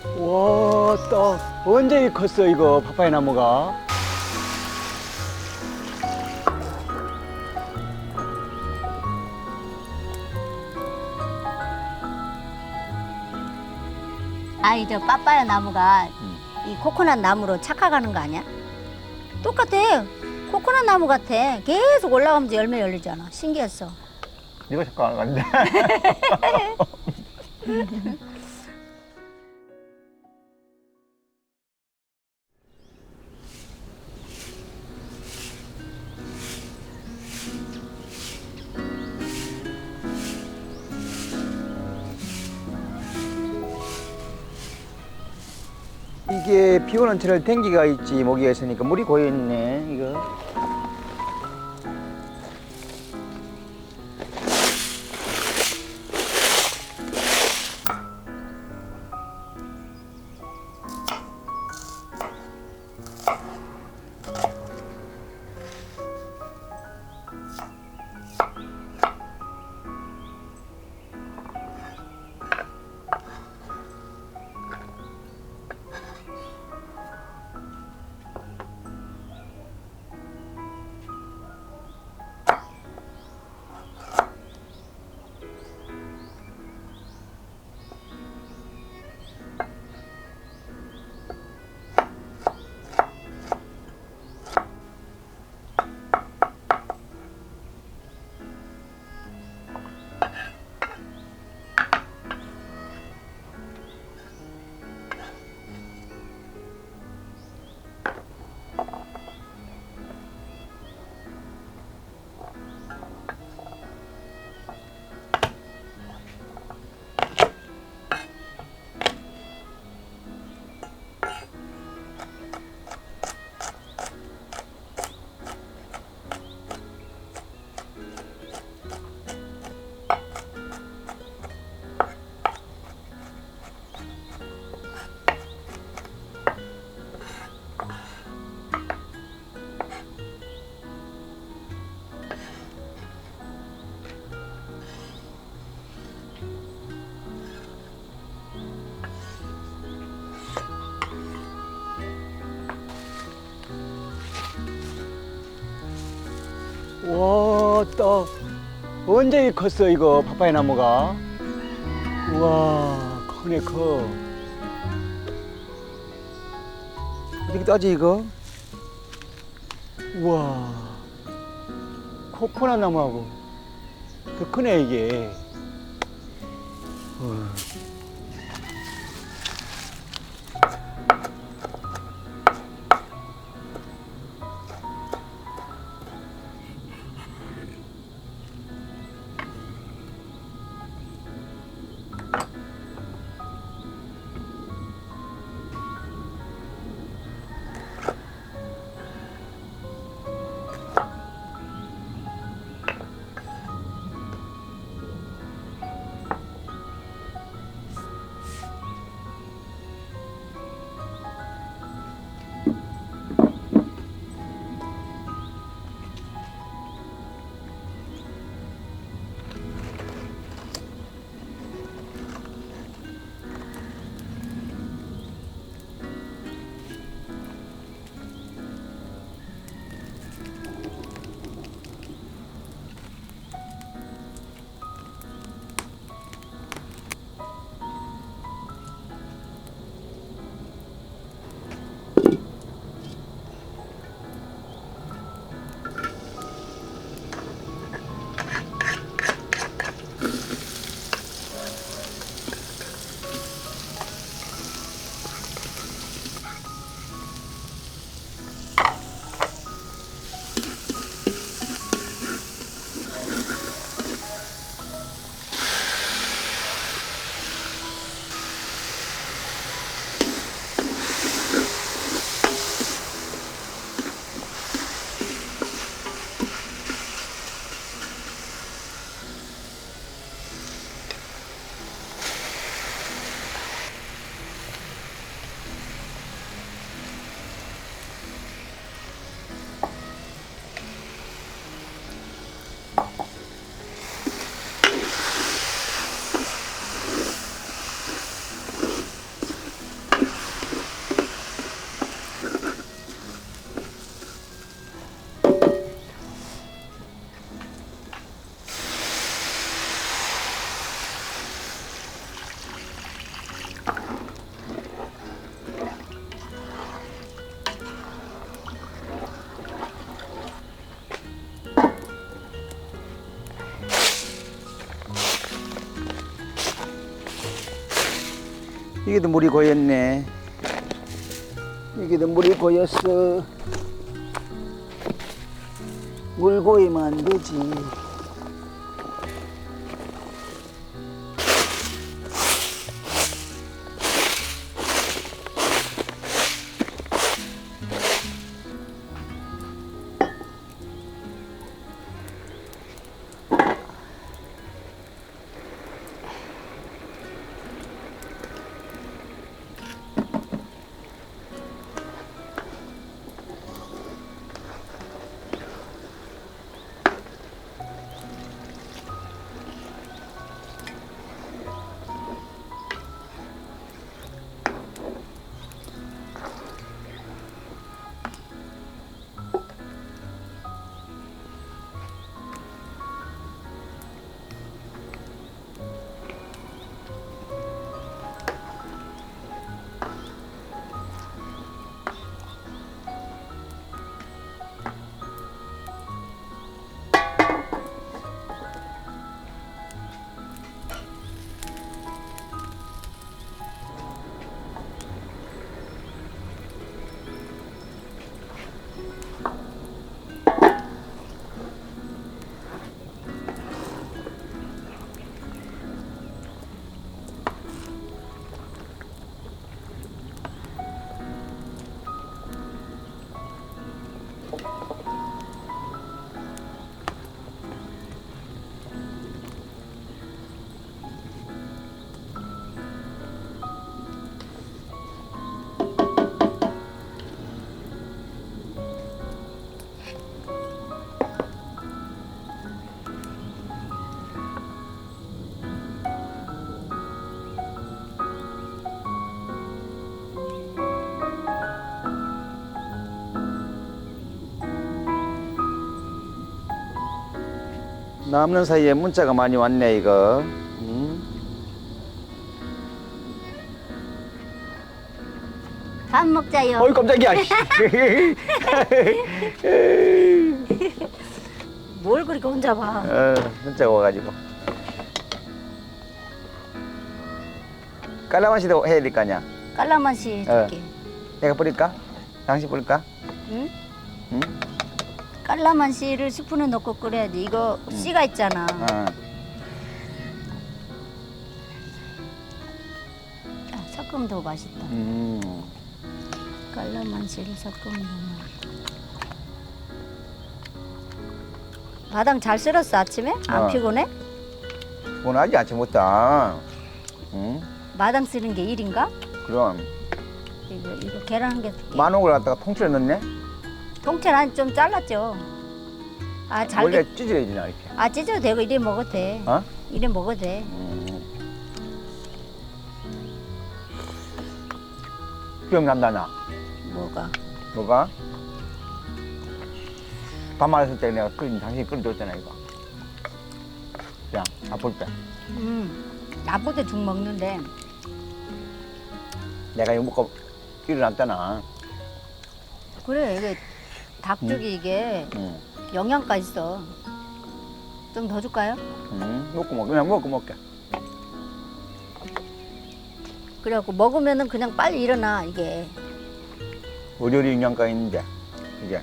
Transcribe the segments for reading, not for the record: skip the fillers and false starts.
와, 딱 언제 컸어 이거 파파야 나무가? 아니 저 빠빠야 나무가 이 코코넛 나무로 착각하는 거 아니야? 똑같아. 코코넛 나무 같아. 계속 올라가면서 열매 열리잖아. 신기했어. 네가 잠깐 안 갔는데. 이게 비 오는 철에 댕기가 있지 모기가 있으니까 물이 고여 있네 이거. 와, 딱 언제 컸어 이거 파파야 나무가? 우와, 크네 커. 어떻게 따지 이거? 우와, 코코넛 나무하고 더 크네 이게. 이게도 물이 고였네. 이게도 물이 고였어. 물 고이면 안 되지. 남는 사이에 문자가 많이 왔네 이거. 밥 먹자요. 어이 깜짝이야. 뭘 그렇게 혼자 봐. 문자가 와가지고. 깔라맛이도 해야 될 거 아니야. 깔라맛이 줄게. 내가 뿌릴까? 당신 뿌릴까? 응? 응? 깔라맛씨를 스푼에 넣고 끓여야지. 이거 씨가 있잖아. 섞으면 더 맛있다. 깔라맛씨를 섞으면 더 맛있다. 마당 잘 쓸었어 아침에? 안 피곤해? 오늘 아직 아침부터. 응? 마당 쓰는 게 일인가? 그럼. 이거 계란 한 개 줄게. 만옥을 갖다가 통째로 넣네? 통째로 한 좀 잘랐죠. 아 잘게. 원래 찢어야지 이렇게. 아 찢어도 되고 이래 먹어도 돼. 어? 이래 먹어도 돼. 기억난다 나. 뭐가? 뭐가? 밥 말았을 때 내가 당신이 끓여줬잖아 이거. 야, 아플 때. 아플 때 죽 먹는데. 내가 이거 먹고 일어났잖아. 그래 이게 닭죽이 이게 영양가 있어. 좀 더 줄까요? 먹고 먹게. 그냥 먹고 먹게. 그래갖고 먹으면은 그냥 빨리 일어나 이게. 의료리 영양가 있는데 이게.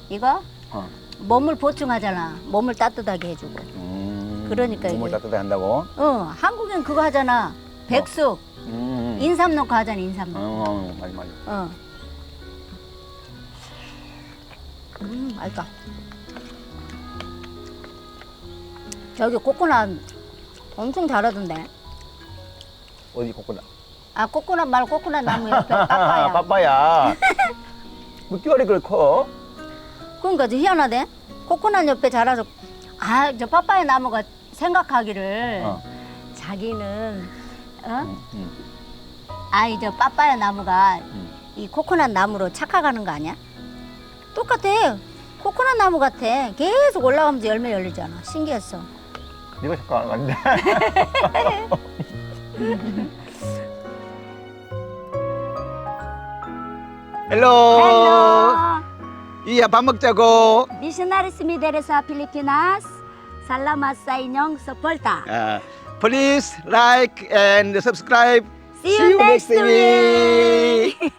이거 어. 몸을 보충하잖아. 몸을 따뜻하게 해주고. 그러니까 몸을 이게. 따뜻하게 한다고? 한국엔 그거 하잖아. 백숙. 인삼 넣고 하잖아 인삼 넣고. 맞아 맞아. 맛있다. 저기 코코넛 엄청 잘하던데. 어디 코코넛? 아 코코넛 말고 코코넛 나무 옆에 빠빠야. 빠빠야. 뭐 띠알이 그렇게 커? 그러니까 저 희한하대. 코코넛 옆에 자라서 아 저 빠빠야 나무가 생각하기를 자기는 아이 저 빠빠야 나무가 이 코코넛 나무로 착각하는 거 아니야? 똑같아. 코코넛 나무 같아. 계속 올라가면서 열매 열리잖아. 신기했어. 네가 잠깐 왔는데. 헬로. 이야 밥 먹자고. Missionaries Mideres sa Pilipinas. Salamat sa inyong suporta. Please like and subscribe. See you next week. week.